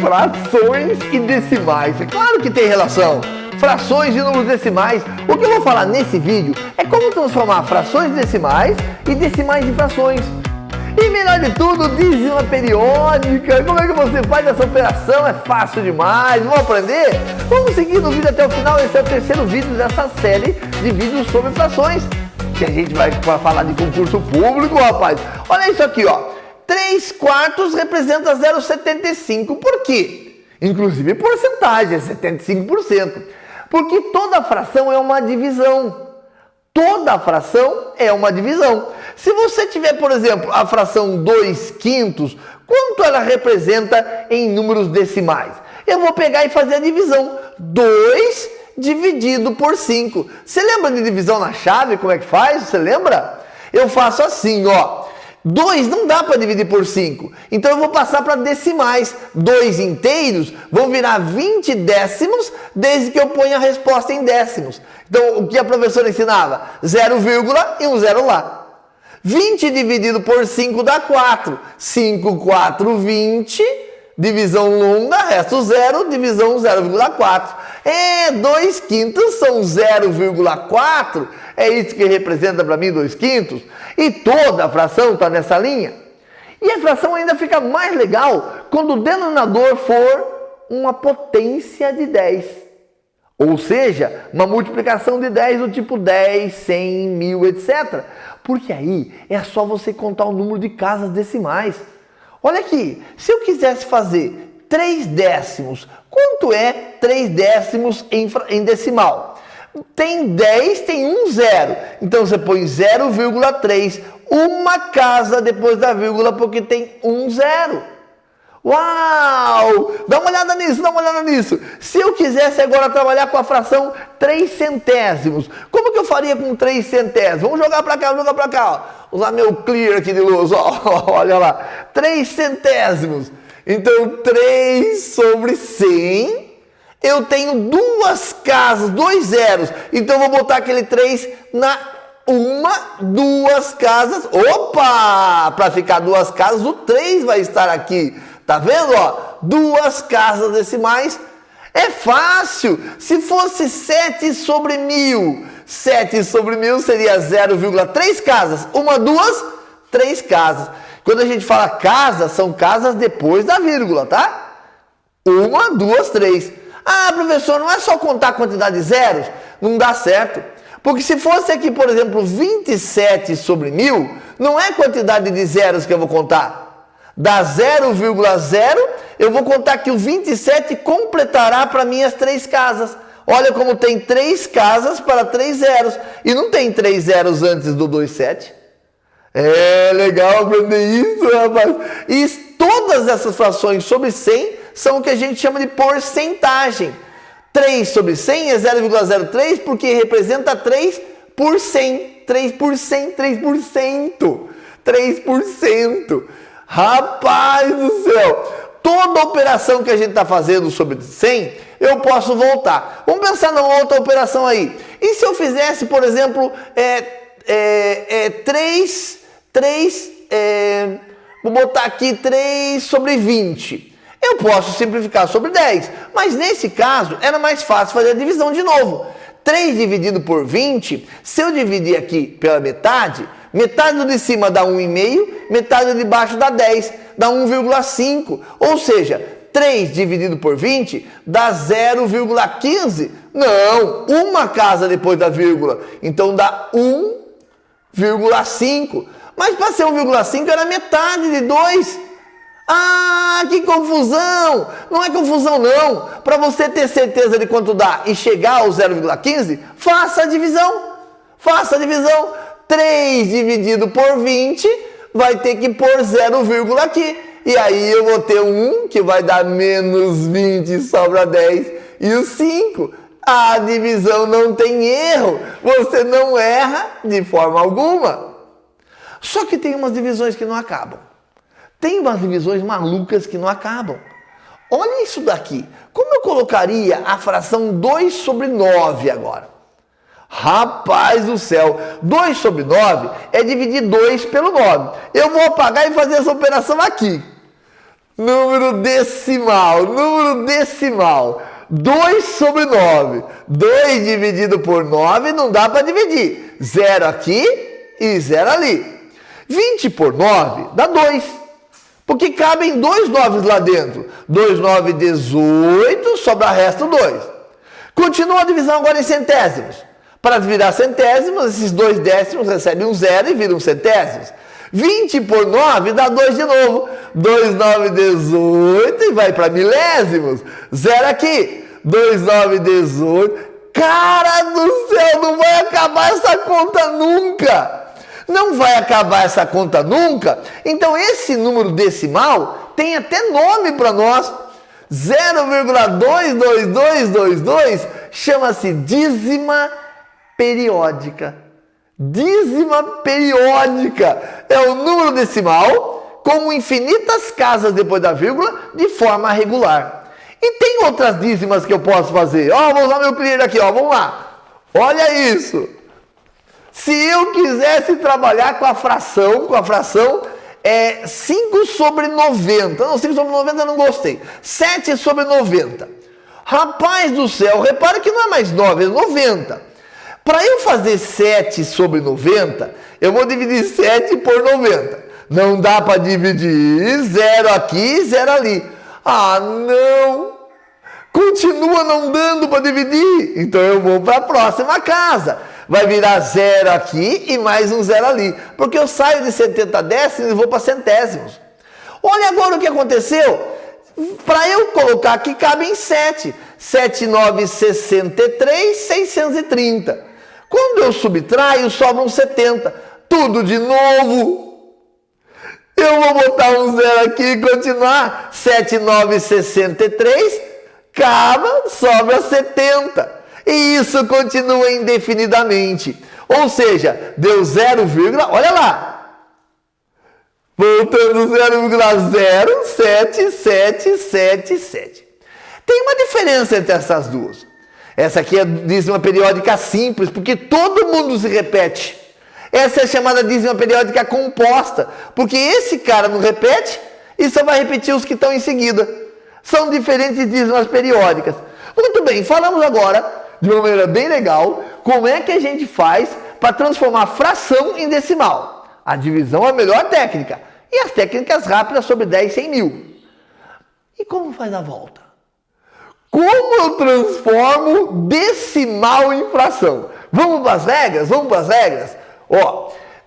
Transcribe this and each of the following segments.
Frações e decimais. É claro que tem relação. Frações e números decimais. O que eu vou falar nesse vídeo é como transformar frações em decimais e decimais em frações. E melhor de tudo, dízima periódica. Como é que você faz essa operação? É fácil demais. Vamos aprender? Vamos seguir no vídeo até o final. Esse é o terceiro vídeo dessa série de vídeos sobre frações. Que a gente vai falar de concurso público, rapaz. Olha isso aqui, ó. 3/4 representa 0,75. Por quê? Inclusive porcentagem, é 75%. Porque toda fração é uma divisão. Toda fração é uma divisão. Se você tiver, por exemplo, a fração 2/5, quanto ela representa em números decimais? Eu vou pegar e fazer a divisão. 2 dividido por 5. Você lembra de divisão na chave? Como é que faz? Você lembra? Eu faço assim, ó. 2 não dá para dividir por 5. Então eu vou passar para decimais. 2 inteiros vão virar 20 décimos desde que eu ponha a resposta em décimos. Então o que a professora ensinava? 0, e um zero lá. 20 dividido por 5 dá 4. 5, 4, 20. Divisão longa, resto 0, divisão 0,4. 2/5 são 0,4. É isso que representa para mim 2/5. E toda a fração está nessa linha. E a fração ainda fica mais legal quando o denominador for uma potência de 10. Ou seja, uma multiplicação de 10 do tipo 10, 100, 1000, etc. Porque aí é só você contar o número de casas decimais. Olha aqui, se eu quisesse fazer 3 décimos, quanto é 3 décimos em decimal? Tem 10, tem um zero. Então você põe 0,3, uma casa depois da vírgula, porque tem um zero. Uau! Dá uma olhada nisso. Se eu quisesse agora trabalhar com a fração 3 centésimos, como que eu faria com 3 centésimos? Vamos jogar para cá, ó. Usar meu clear aqui de luz, ó. Olha lá. 3 centésimos. Então, 3 sobre 100. Eu tenho duas casas, 2 zeros. Então, eu vou botar aquele 3 na duas casas. Opa! Para ficar 2 casas, o 3 vai estar aqui. Tá vendo, ó? 2 casas decimais. É fácil. Se fosse 7 sobre 1000, 7 sobre 1000 seria 0,3 casas. 1, 2, 3 casas. Quando a gente fala casa, são casas depois da vírgula, tá? 1, 2, 3. Ah, professor, não é só contar a quantidade de zeros? Não dá certo. Porque se fosse aqui, por exemplo, 27 sobre 1000, não é quantidade de zeros que eu vou contar. Da 0,0, eu vou contar que o 27 completará para mim as 3 casas. Olha como tem 3 casas para 3 zeros. E não tem 3 zeros antes do 27. É legal aprender isso, rapaz. E todas essas frações sobre 100 são o que a gente chama de porcentagem. 3 sobre 100 é 0,03 porque representa 3 por 100. 3%, 3%. 3%. Rapaz do céu, toda operação que a gente está fazendo sobre 100, eu posso voltar. Vamos pensar numa outra operação aí. E se eu fizesse, por exemplo, 3, vou botar aqui 3 sobre 20. Eu posso simplificar sobre 10, mas nesse caso era mais fácil fazer a divisão de novo. 3 dividido por 20, se eu dividir aqui pela metade, metade do de cima dá 1,5, metade do de baixo dá 10, dá 1,5. Ou seja, 3 dividido por 20 dá 0,15. Não, uma casa depois da vírgula. Então dá 1,5. Mas para ser 1,5 era metade de 2. Ah, que confusão! Não é confusão não. Para você ter certeza de quanto dá e chegar ao 0,15, faça a divisão. Faça a divisão. 3 dividido por 20 vai ter que pôr 0, aqui. E aí eu vou ter 1 que vai dar menos 20, sobra 10. E o 5. A divisão não tem erro. Você não erra de forma alguma. Só que tem umas divisões que não acabam. Tem umas divisões malucas que não acabam. Olha isso daqui. Como eu colocaria a fração 2 sobre 9 agora? Rapaz do céu, 2 sobre 9 é dividir 2 pelo 9. Eu vou apagar e fazer essa operação aqui. Número decimal, número decimal. 2 sobre 9. 2 dividido por 9 não dá para dividir. 0 aqui e 0 ali. 20 por 9 dá 2. Porque cabem 2 9 lá dentro. 2, 9, 18, sobra resto 2. Continua a divisão agora em centésimos. Para virar centésimos, esses 2 décimos recebem um 0 e viram centésimos. 20 por 9 dá 2 de novo. 2, 9, 18 e vai para milésimos. 0 aqui. 2, 9, 18. Cara do céu, não vai acabar essa conta nunca. Não vai acabar essa conta nunca. Então esse número decimal tem até nome para nós. 0,22222 chama-se dízima periódica. Dízima periódica é o número decimal com infinitas casas depois da vírgula de forma regular. E tem outras dízimas que eu posso fazer. Vou usar meu clear aqui, vamos lá. Olha isso. Se eu quisesse trabalhar com a fração 5 sobre 90. Não, 5 sobre 90 eu não gostei. 7 sobre 90. Rapaz do céu, repara que não é mais 9, é 90. Para eu fazer 7 sobre 90, eu vou dividir 7 por 90. Não dá para dividir 0 aqui e 0 ali. Ah, não! Continua não dando para dividir. Então eu vou para a próxima casa. Vai virar 0 aqui e mais um 0 ali. Porque eu saio de 70 décimos e vou para centésimos. Olha agora o que aconteceu. Para eu colocar aqui, cabe em 7. 7, 9, 63, 630. Quando eu subtraio, sobram 70. Tudo de novo. Eu vou botar um 0 aqui e continuar. 7, 9, 63. Acaba, sobra 70. E isso continua indefinidamente. Ou seja, deu 0, olha lá. Voltando 0,0777. Tem uma diferença entre essas duas. Essa aqui é dízima periódica simples, porque todo mundo se repete. Essa é chamada dízima periódica composta, porque esse cara não repete e só vai repetir os que estão em seguida. São diferentes dízimas periódicas. Muito bem, falamos agora, de uma maneira bem legal, como é que a gente faz para transformar fração em decimal. A divisão é a melhor técnica. E as técnicas rápidas sobre 10, 100 mil. E como faz a volta? Como eu transformo decimal em fração? Vamos para as regras? Vamos para as regras?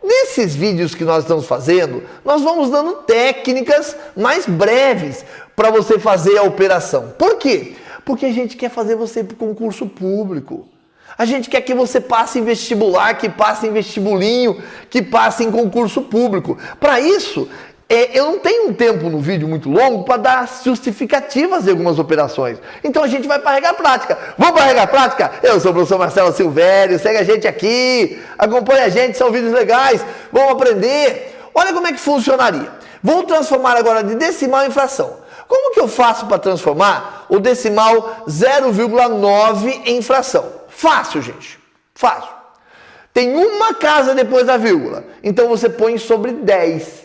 Nesses vídeos que nós estamos fazendo, nós vamos dando técnicas mais breves para você fazer a operação. Por quê? Porque a gente quer fazer você para o concurso público. A gente quer que você passe em vestibular, que passe em vestibulinho, que passe em concurso público. Para isso, eu não tenho um tempo no vídeo muito longo para dar justificativas de algumas operações. Então a gente vai para a regra prática. Vamos para a regra prática? Eu sou o professor Marcelo Silvério, segue a gente aqui, acompanha a gente, são vídeos legais, vamos aprender. Olha como é que funcionaria. Vou transformar agora de decimal em fração. Como que eu faço para transformar o decimal 0,9 em fração? Fácil, gente. Fácil. Tem uma casa depois da vírgula. Então você põe sobre 10.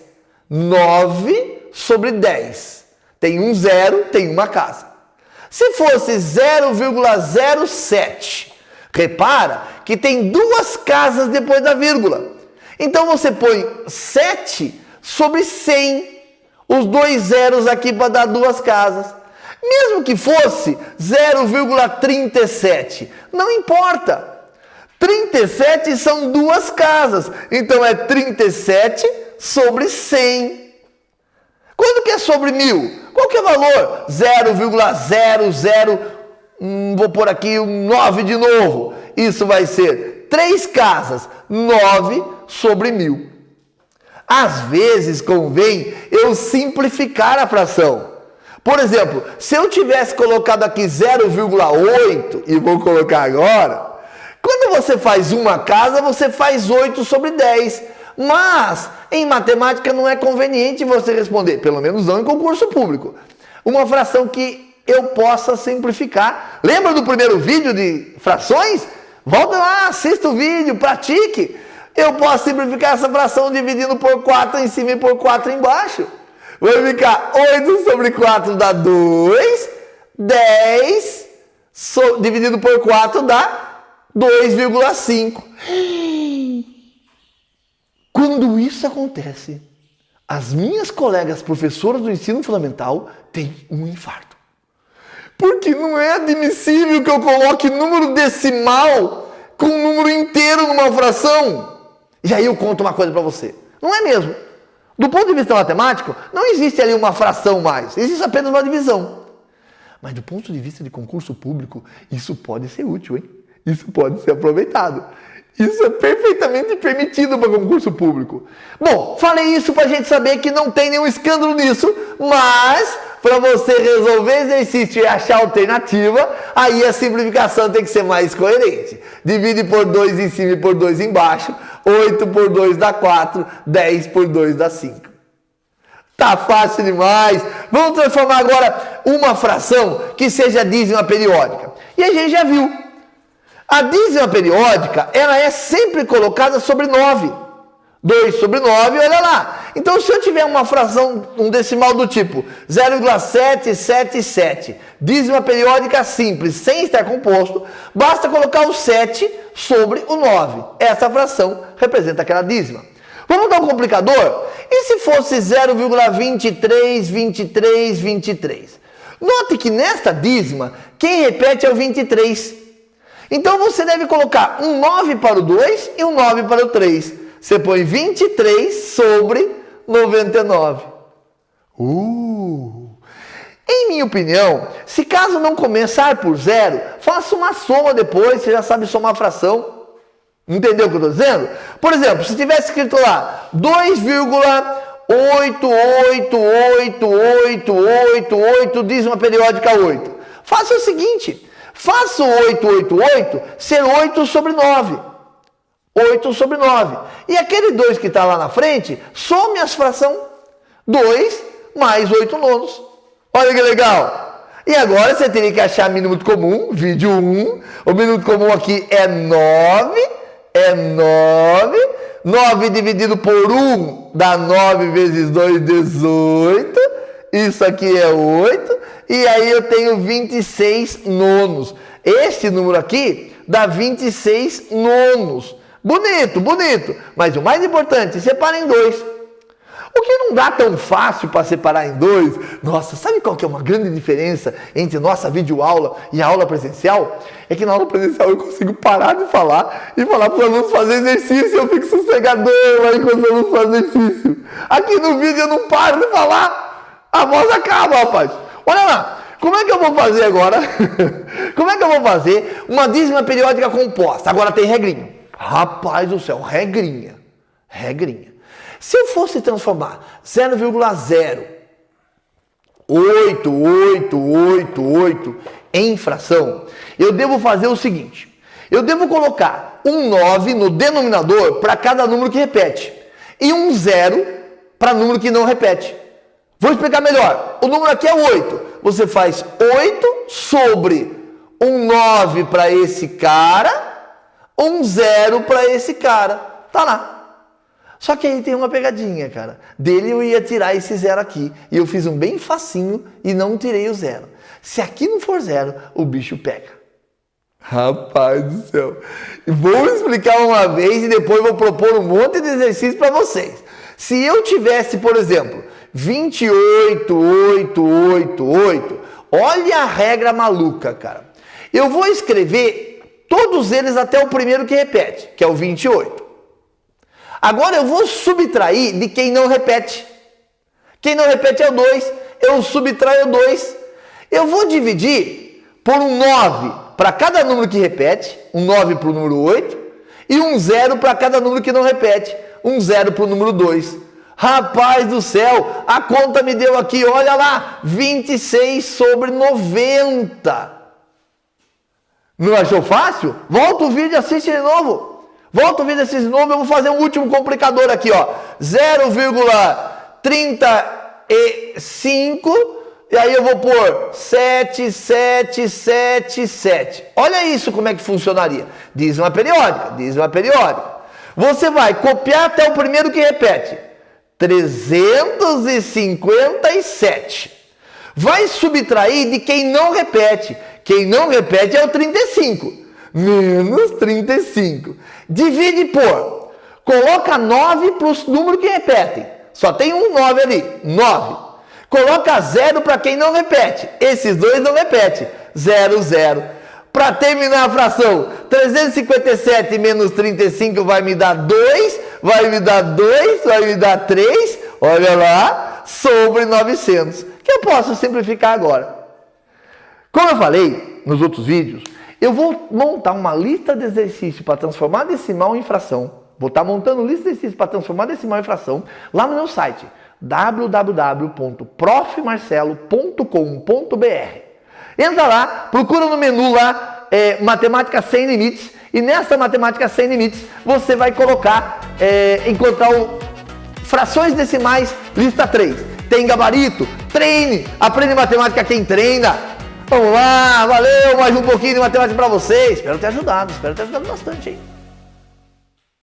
9 sobre 10. Tem um 0, tem uma casa. Se fosse 0,07, repara que tem duas casas depois da vírgula. Então você põe 7 sobre 100. Os dois zeros aqui para dar duas casas. Mesmo que fosse 0,37, não importa. 37 são duas casas. Então é 37 sobre 100. Quando que é sobre 1000? Qual que é o valor? 0,00, vou pôr aqui um 9 de novo. Isso vai ser 3 casas, 9 sobre 1000. Às vezes convém eu simplificar a fração. Por exemplo, se eu tivesse colocado aqui 0,8 e vou colocar agora, quando você faz uma casa, você faz 8 sobre 10. Mas em matemática não é conveniente você responder, pelo menos não em concurso público, uma fração que eu possa simplificar. Lembra do primeiro vídeo de frações? Volta lá, assista o vídeo, pratique. Eu posso simplificar essa fração dividindo por 4 em cima e por 4 embaixo. Vai ficar 8 sobre 4 dá 2. 10 dividido por 4 dá 2,5. Quando isso acontece, as minhas colegas professoras do ensino fundamental têm um infarto. Porque não é admissível que eu coloque número decimal com número inteiro numa fração. E aí eu conto uma coisa para você. Não é mesmo? Do ponto de vista matemático, não existe ali uma fração mais. Existe apenas uma divisão. Mas do ponto de vista de concurso público, isso pode ser útil, hein? Isso pode ser aproveitado. Isso é perfeitamente permitido para concurso público. Bom, falei isso para a gente saber que não tem nenhum escândalo nisso, mas para você resolver exercício e achar alternativa, aí a simplificação tem que ser mais coerente. Divide por 2 em cima e por 2 embaixo, 8 por 2 dá 4, 10 por 2 dá 5. Tá fácil demais. Vamos transformar agora uma fração que seja dízima periódica. E a gente já viu. A dízima periódica, ela é sempre colocada sobre 9. 2 sobre 9, olha lá. Então, se eu tiver uma fração, um decimal do tipo 0,777, dízima periódica simples, sem estar composto, basta colocar o 7 sobre o 9. Essa fração representa aquela dízima. Vamos dar um complicador? E se fosse 0,232323? Note que nesta dízima, quem repete é o 23. Então você deve colocar um 9 para o 2 e um 9 para o 3. Você põe 23 sobre 99. Em minha opinião, se caso não começar por 0, faça uma soma depois, você já sabe somar fração. Entendeu o que eu estou dizendo? Por exemplo, se tivesse escrito lá 2,8888888, dízima periódica 8. Faça o seguinte, faça o 888 ser 8 sobre 9. 8 sobre 9. E aquele 2 que está lá na frente, some as frações. 2 mais 8 nonos. Olha que legal. E agora você teria que achar minuto comum, vídeo 1. O minuto comum aqui é 9. É 9. 9 dividido por 1 dá 9 vezes 2, 18. Isso aqui é 8. E aí eu tenho 26 nonos. Esse número aqui dá 26 nonos. Bonito, bonito. Mas o mais importante, separa em 2. O que não dá tão fácil para separar em 2, nossa, sabe qual que é uma grande diferença entre nossa videoaula e a aula presencial? É que na aula presencial eu consigo parar de falar e falar para os alunos fazer exercício, eu fico sossegador lá enquanto os alunos fazem exercício. Aqui no vídeo eu não paro de falar, a voz acaba, rapaz. Olha lá, como é que eu vou fazer agora? Como é que eu vou fazer uma dízima periódica composta? Agora tem regrinha. Rapaz do céu, regrinha. Se eu fosse transformar 0,088888 em fração, eu devo fazer o seguinte. Eu devo colocar um 9 no denominador para cada número que repete. E um 0 para número que não repete. Vou explicar melhor. O número aqui é 8. Você faz 8 sobre um 9 para esse cara, um 0 para esse cara. Tá lá. Só que aí tem uma pegadinha, cara. Dele eu ia tirar esse 0 aqui. E eu fiz um bem facinho e não tirei o 0. Se aqui não for 0, o bicho pega. Rapaz do céu. Vou explicar uma vez e depois vou propor um monte de exercício para vocês. Se eu tivesse, por exemplo, 28,888, olha a regra maluca, cara. Eu vou escrever todos eles até o primeiro que repete, que é o 28. Agora eu vou subtrair de quem não repete. Quem não repete é o 2. Eu subtraio o 2. Eu vou dividir por um 9 para cada número que repete. Um 9 para o número 8. E um 0 para cada número que não repete. Um 0 para o número 2. Rapaz do céu, a conta me deu aqui, olha lá, 26 sobre 90. Não achou fácil? Volta o vídeo e assiste de novo. Volta o vídeo assiste de novo, eu vou fazer um último complicador aqui, ó. 0,35 e aí eu vou pôr 7777. Olha isso como é que funcionaria. Dízima periódica. Você vai copiar até o primeiro que repete. 357. Vai subtrair de quem não repete. Quem não repete é o 35. Menos 35. Divide por. Coloca 9 para os números que repetem. Só tem um 9 ali. 9. Coloca 0 para quem não repete. Esses dois não repetem. 0, 0. Para terminar a fração, 357 menos 35 vai me dar 2, vai me dar 2, vai me dar 3, olha lá, sobre 900, que eu posso simplificar agora. Como eu falei nos outros vídeos, eu vou montar uma lista de exercícios para transformar decimal em fração. Vou estar montando lista de exercícios para transformar decimal em fração lá no meu site, www.profmarcelo.com.br. Entra lá, procura no menu lá, Matemática Sem Limites, e nessa Matemática Sem Limites você vai colocar, encontrar frações decimais, lista 3. Tem gabarito, treine, aprende matemática quem treina. Vamos lá, valeu, mais um pouquinho de matemática para vocês. Espero ter ajudado bastante, hein?